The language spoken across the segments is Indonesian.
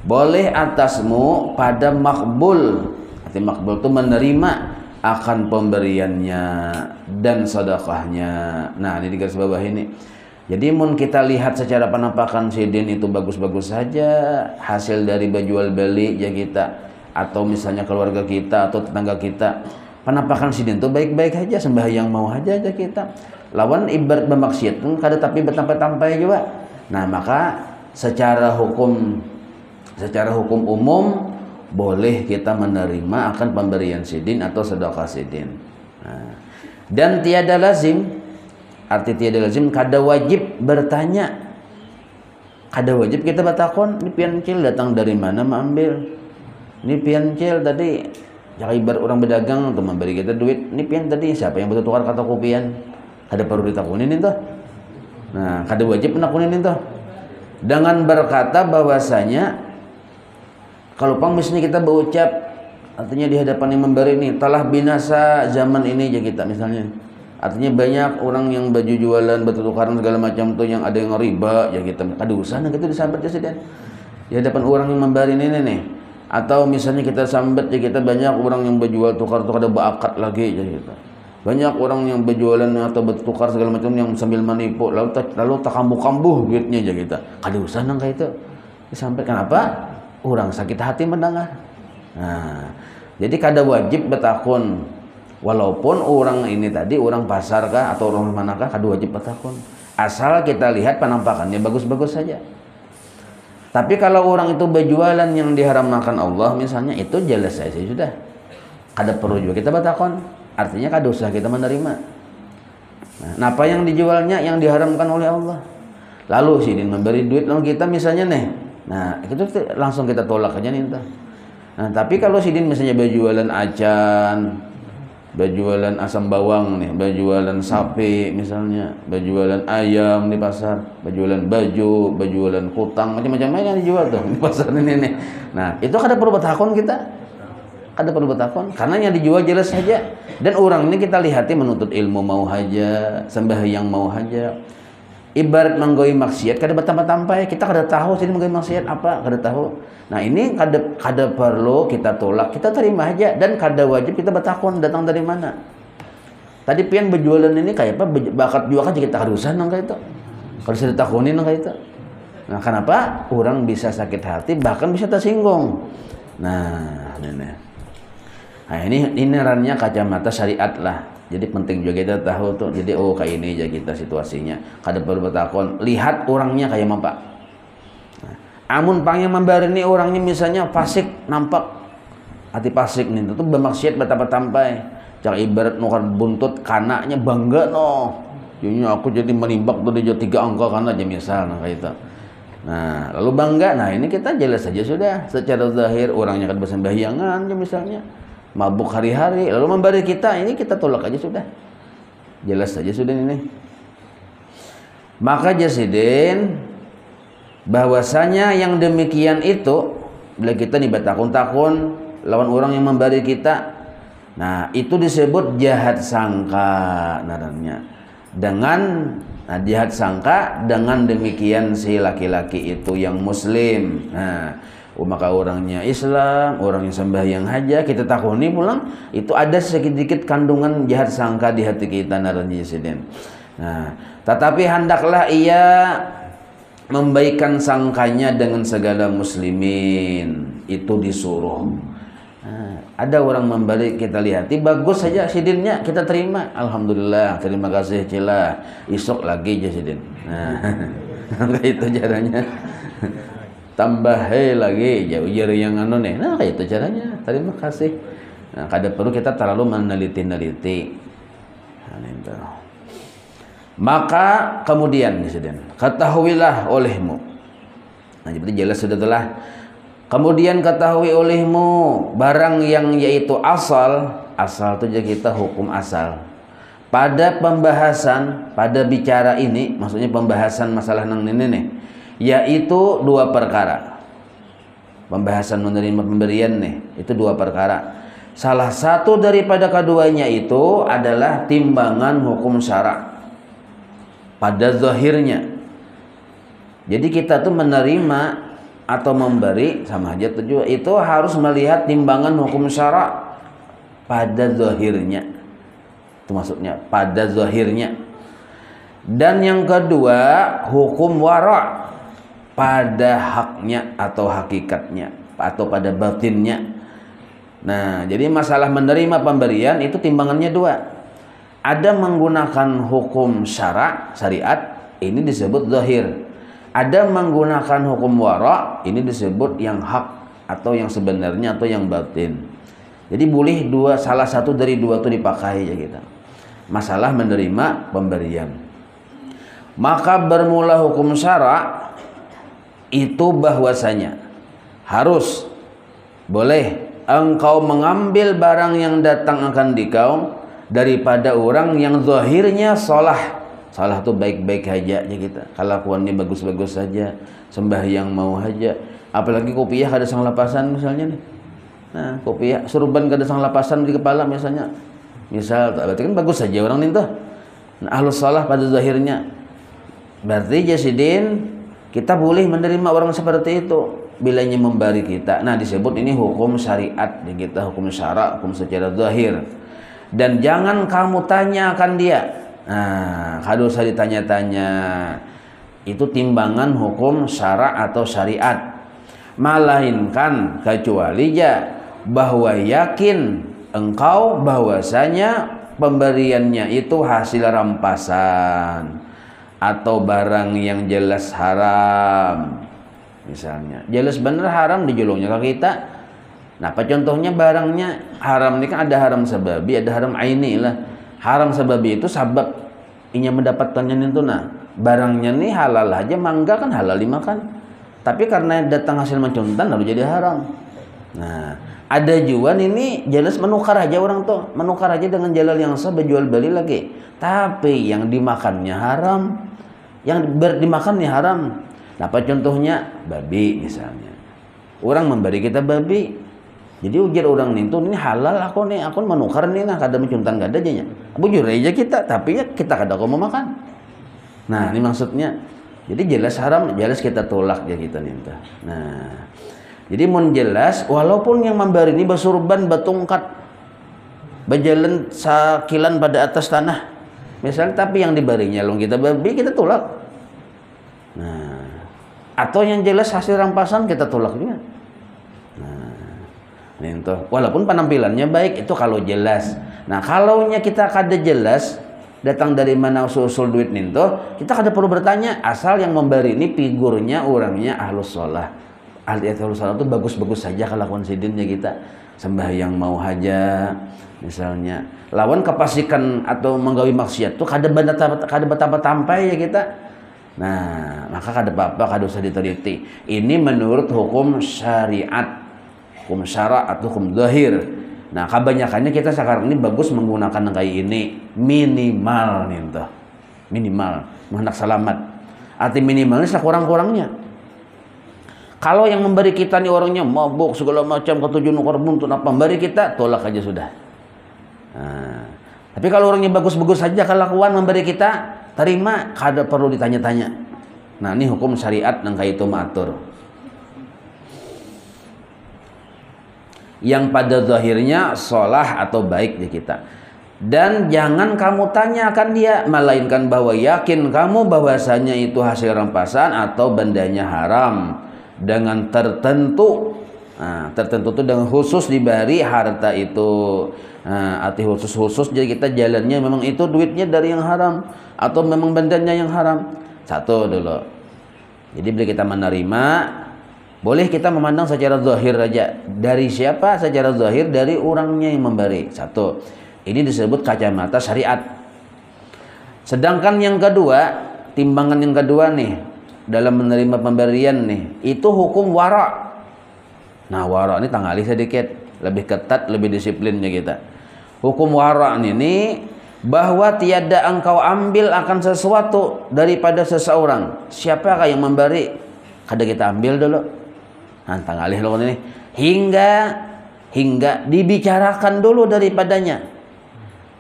boleh atasmu pada makbul. Arti makbul itu menerima akan pemberiannya dan sedekahnya. Nah, ini di garis bawah ini. Jadi mun kita lihat secara penampakan sidin itu bagus-bagus saja, hasil dari berjual beli ya kita, atau misalnya keluarga kita atau tetangga kita, penampakan sidin itu baik-baik aja, sembahyang mau aja kita. Lawan ibarat bermaksiat kada tapi bertampai-tampai juga. Nah, maka secara hukum umum boleh kita menerima akan pemberian sidin atau sedekah sidin. Nah, dan tiada lazim, arti tiada lazim, kada wajib bertanya, kada wajib kita batakon, ini piancil datang dari mana mengambil, ini piancil tadi, jangan ibarat orang berdagang untuk memberi kita duit, ini pian tadi siapa yang betul tukar kata kopian, kada perlu ditakunin itu. Nah, kada wajib menakunin itu dengan berkata bahwasanya kalau misalnya kita berucap, artinya di hadapan yang memberi ini telah binasa zaman ini aja kita misalnya. Artinya banyak orang yang baju jualan, batu tukaran segala macam tuh yang ada yang riba ya kita. Aduh, sana gitu disambat ya sedang. Di hadapan orang yang memberi ini nih. Atau misalnya kita sambat ya kita, banyak orang yang berjual tukar tuh ada bakat lagi ya kita. Banyak orang yang berjualan atau bertukar segala macam yang sambil menipu lalu tak kambuh-kambuh duitnya aja kita. Aduh, sana kayak itu. Disampaikan apa? Orang sakit hati mendengar. Nah, jadi kada wajib betakun. Walaupun orang ini tadi orang pasar kah atau orang manakah, kada wajib betakun. Asal kita lihat penampakannya bagus-bagus saja. Tapi kalau orang itu berjualan yang diharamkan Allah misalnya, itu jelas saja sudah. Kada perlu juga kita betakun. Artinya kada usah kita menerima. Nah, apa yang dijualnya yang diharamkan oleh Allah. Lalu sidin memberi duit lalu kita misalnya nih. Nah, itu langsung kita tolak aja nih. Nah, tapi kalau sidin misalnya berjualan acan, berjualan asam bawang nih, berjualan sapi misalnya, berjualan ayam di pasar, berjualan baju, berjualan kutang, macam-macam yang dijual tuh di pasar ini nih. Nah, itu kada perlu bertakon kita. Kada perlu bertakon karena yang dijual jelas saja. Dan orang ini kita lihati menuntut ilmu mau aja, sembahyang mau aja. Ibarat menggoi maksiat kada bertampai-tampai, kita kada tahu sini menggoi maksiat apa, kada tahu. Nah, ini kada perlu kita tolak, kita terima aja dan kada wajib kita bertakon datang dari mana. Tadi pian berjualan ini kayak apa, bakat jual kan kita harusan nang kayak itu. Kalau sudah takunin nang kayak itu. Nah, kenapa? Orang bisa sakit hati bahkan bisa tersinggung. Nah, ini rannya kacamata syariat lah. Jadi penting juga kita tahu tuh. Jadi kayak ini aja kita situasinya. Kada perlu bertakon. Lihat orangnya kayak apa. Nah, amun pang yang memberi ini orangnya misalnya fasik nampak. Hati fasik nih itu bermaksiat bertampai-tampai. Jangan ibarat nukar buntut kanaknya bangga no. Jadinya aku jadi menimbak tuh dia 3 angka kana aja misalnya kayak itu. Nah, lalu bangga. Nah, ini kita jelas saja sudah. Secara zahir orangnya kan bersembahyangan aja misalnya. Mabuk hari-hari, lalu memberi kita, ini kita tolak aja sudah. Jelas saja sudah ini. Maka jasidin bahwasanya yang demikian itu bila kita nih bertakun-takun lawan orang yang memberi kita. Nah, itu disebut jahat sangka namanya. Jahat sangka dengan demikian si laki-laki itu yang muslim. Nah, maka orangnya Islam, orang yang sembahyang haja, kita takuni pulang, itu ada sedikit kandungan jahat sangka di hati kita narani jasidin. Nah, tetapi hendaklah ia membaikkan sangkanya dengan segala muslimin, itu disuruh. Nah, ada orang memberi kita lihati bagus saja sidinnya kita terima, alhamdulillah, terima kasih cila, isok lagi jasidin. Nah, itu caranya. Tambah lagi jauh yang nih. Nah, kayak itu caranya. Terima kasih. Nah, kada perlu kita terlalu meneliti-neliti. Nah, maka kemudian ketahuilah olehmu. Nah, jadi jelas sudah telah. Kemudian ketahui olehmu barang yang yaitu asal itu jadi kita hukum asal. Pada pembahasan, pada bicara ini, maksudnya pembahasan masalah nang ini nih. Yaitu 2 perkara. Pembahasan menerima pemberian nih, itu 2 perkara. Salah satu daripada keduanya itu adalah timbangan hukum syara pada zahirnya. Jadi kita tuh menerima atau memberi sama aja tujuan. Itu harus melihat timbangan hukum syara pada zahirnya. Itu maksudnya pada zahirnya. Dan yang kedua, hukum wara pada haknya atau hakikatnya atau pada batinnya. Nah, jadi masalah menerima pemberian itu timbangannya dua. Ada menggunakan hukum syariat, ini disebut zahir. Ada menggunakan hukum wara, ini disebut yang hak atau yang sebenarnya atau yang batin. Jadi boleh salah satu dari dua itu dipakai ya kita. Masalah menerima pemberian. Maka bermula hukum syara itu bahwasanya harus boleh engkau mengambil barang yang datang akan dikau daripada orang yang zahirnya salah itu baik-baik aja ya kita. Kelakuannya bagus-bagus saja, sembahyang mau aja. Apalagi kopiah kada sang lapasan misalnya nih. Nah, kopiah surban kada sang lapasan di kepala misalnya. Misal berarti kan bagus saja orang nih tuh. Nah, ahlus salah pada zahirnya. Berarti jasidin kita boleh menerima orang seperti itu bilanya memberi kita. Nah, disebut ini hukum syariat ya kita, hukum syara, hukum secara zahir. Dan jangan kamu tanyakan dia. Nah, kada usah ditanya-tanya. Itu timbangan hukum syara atau syariat. Melainkan kecuali bahwa yakin engkau bahwasanya pemberiannya itu hasil rampasan atau barang yang jelas haram. Misalnya jelas bener haram dijulungnya ke kita. Nah, apa contohnya barangnya haram ini kan ada haram sababi, ada haram aini lah. Haram sababi itu sabab inya mendapatkannya itu. Nah, barangnya nih halal aja, mangga kan halal dimakan. Tapi karena datang hasil mencuntan lalu jadi haram. Nah, ada juga ini jelas menukar aja orang tuh, menukar aja dengan jalal yang sah berjual beli lagi. Tapi yang dimakannya haram, yang dimakannya haram. Nah, apa contohnya? Babi misalnya. Orang memberi kita babi. Jadi ujar orang nih, ini halal aku menukar nih, nah kada mencuntan kada aja nya. Bujur aja kita, tapi ya kita kada mau makan. Nah, ini maksudnya. Jadi jelas haram, jelas kita tolak ya kita nih. Nah, jadi mun jelas walaupun yang memberi ini basurban, batungkat, berjalan sakilan pada atas tanah. Misalnya tapi yang diberinya long kita babi, kita tolak. Nah, atau yang jelas hasil rampasan kita tolak juga. Nah, itu walaupun penampilannya baik itu kalau jelas. Nah, kalaunya kita kada jelas datang dari mana usul duit ninto, kita kada perlu bertanya, asal yang memberi ini figurnya orangnya ahlus shalah. Ahlus shalah itu bagus-bagus saja kelakuan sidinnya kita. Sembahyang mau haja misalnya. Lawan kepasikan atau menggawi maksiat tuh kada betapa tampai ya kita. Nah, maka kada apa-apa, kada usah diteliti. Ini menurut hukum syariat, hukum syara atau hukum zahir. Nah, kebanyakannya kita sekarang ini bagus menggunakan kayak ini minimal nih tuh. Minimal, hendak selamat. Arti minimalnya sekurang-kurangnya. Kalau yang memberi kita nih orangnya mabuk segala macam ketujuan ukar buntut apa memberi kita tolak aja sudah. Nah, tapi kalau orangnya bagus-bagus saja kelakuan memberi kita terima, kada perlu ditanya-tanya. Nah, ini hukum syariat yang kayak itu mengatur. Yang pada zahirnya sholah atau baik di kita. Dan jangan kamu tanyakan dia, melainkan bahwa yakin kamu bahwasanya itu hasil rampasan atau bendanya haram dengan tertentu. Nah, tertentu itu dengan khusus diberi harta itu. Nah, arti khusus jadi kita jalannya memang itu duitnya dari yang haram atau memang bendanya yang haram. Satu dulu. Jadi bila kita menerima, boleh kita memandang secara zahir aja. Dari siapa? Secara zahir dari orangnya yang memberi. Satu. Ini disebut kacamata syariat. Sedangkan yang kedua, timbangan yang kedua nih dalam menerima pemberian nih, itu hukum wara. Nah, wara ini tanggali sedikit, lebih ketat, lebih disiplinnya kita. Hukum wara ini bahwa tiada engkau ambil akan sesuatu daripada seseorang. Siapakah yang memberi? Kada kita ambil dulu. Nantang alih lo ini hingga dibicarakan dulu daripadanya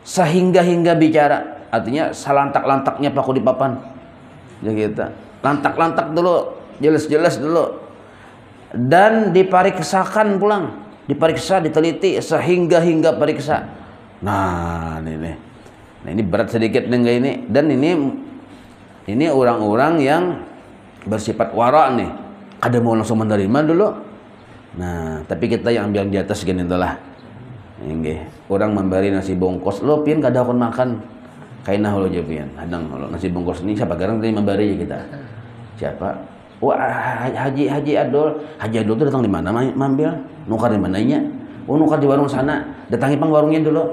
sehingga bicara, artinya salantak-lantaknya paku di papan ya kita lantak-lantak dulu, jelas-jelas dulu. dan dipariksakan pulang, diperiksa, diteliti sehingga periksa. Nah, ini berat sedikit dengan ini, dan ini orang-orang yang bersifat wara nih, ada mau langsung menerima dulu. Nah, tapi kita yang ambil di atas gini itulah. Nggih, orang memberi nasi bungkus, lo pian kada akan makan. Kainah lo japian, hadang lo nasi bungkus ini siapa garang tadi memberi kita. Siapa? Wah, Haji Adul tuh datang di mana mambil? Nukar di mananya? Oh, nukar di warung sana. Datangi pang warungnya dulu.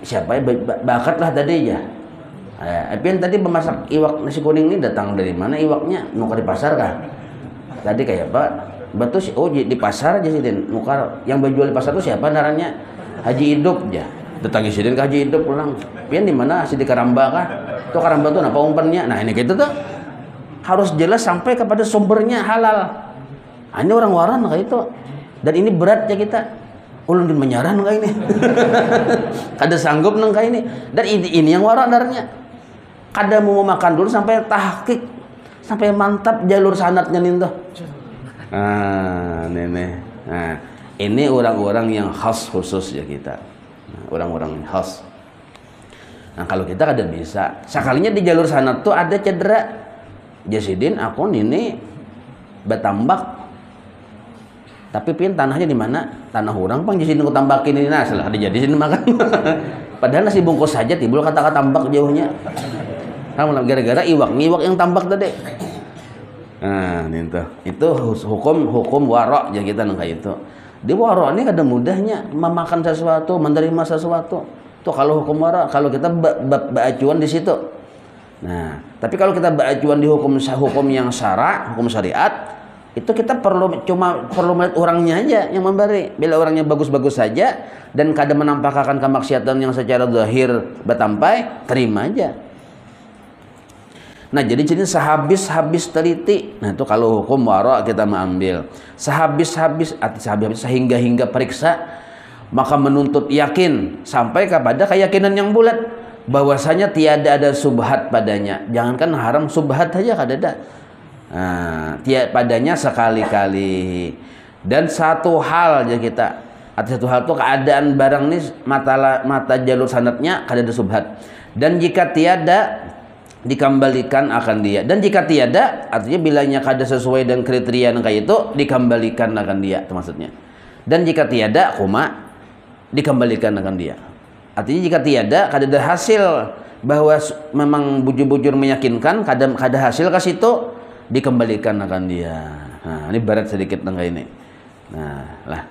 Siapa ya? Bakat lah tadi ya. Pian tadi memasak iwak nasi kuning ini datang dari mana iwaknya? Nukar di pasar kah? Tadi kayak Pak, betul sih. Oh, di pasar aja sih Den. Nukar yang berjual di pasar tuh siapa naranya? Haji Hidup ya. Datangi si Den ke Haji Hidup pulang. Pian di mana? Si di Karamba kah? Tuh Karamba tuh apa umpannya? Nah, ini gitu tuh. Harus jelas sampai kepada sumbernya halal. Ini orang waran kayak itu. Dan ini beratnya kita. Ulun menyaran kayak ini. Kada sanggup nang kayak ini. Dan ini yang waran darahnya. Kada mau makan dulu sampai tahqiq, sampai mantap jalur sanadnya nih tuh. Nah, ini orang-orang yang khas khusus ya kita. Orang-orang khas. Nah, kalau kita kada bisa. Sekalinya di jalur sanad tuh ada cedera. Jasidin aku ini betambak, tapi pian tanahnya di mana? Tanah orang pang jasidin aku tambakin ini nah salah ada jadi sini makan. Padahal nasi bungkus saja timbul kata-kata tambak jauhnya. Kamu gara-gara iwak yang tambak tadi. Nah, itu hukum warok ya kita nengka itu. Di warok ini kada mudahnya memakan sesuatu, menerima sesuatu. Tuh kalau hukum warok, kalau kita baacuan di situ. Nah, tapi kalau kita beracuan di hukum yang hukum syariat, itu kita perlu melihat orangnya aja yang memberi. Bila orangnya bagus-bagus saja dan kada menampakkan kemaksiatan yang secara zahir betampai, terima aja. Nah, jadi sehabis teliti. Nah, itu kalau hukum wara kita mengambil sehabis sehingga periksa, maka menuntut yakin sampai kepada keyakinan yang bulat bahwasanya tiada ada subhat padanya. Jangankan haram, subhat saja kada ada. Tiada padanya sekali-kali. Dan satu hal aja kita, atau satu hal itu keadaan barang ini mata jalur sanadnya kada ada subhat. Dan jika tiada dikembalikan akan dia. Dan jika tiada artinya bilanya kada sesuai dengan kriteria yang kayak itu dikembalikan akan dia, itu maksudnya. Dan jika tiada dikembalikan akan dia. Artinya jika tiada, kada ada hasil bahwa memang bujur-bujur meyakinkan, kada hasil ke situ, dikembalikan akan dia. Nah, ini barat sedikit tentang ini. Nah, lah.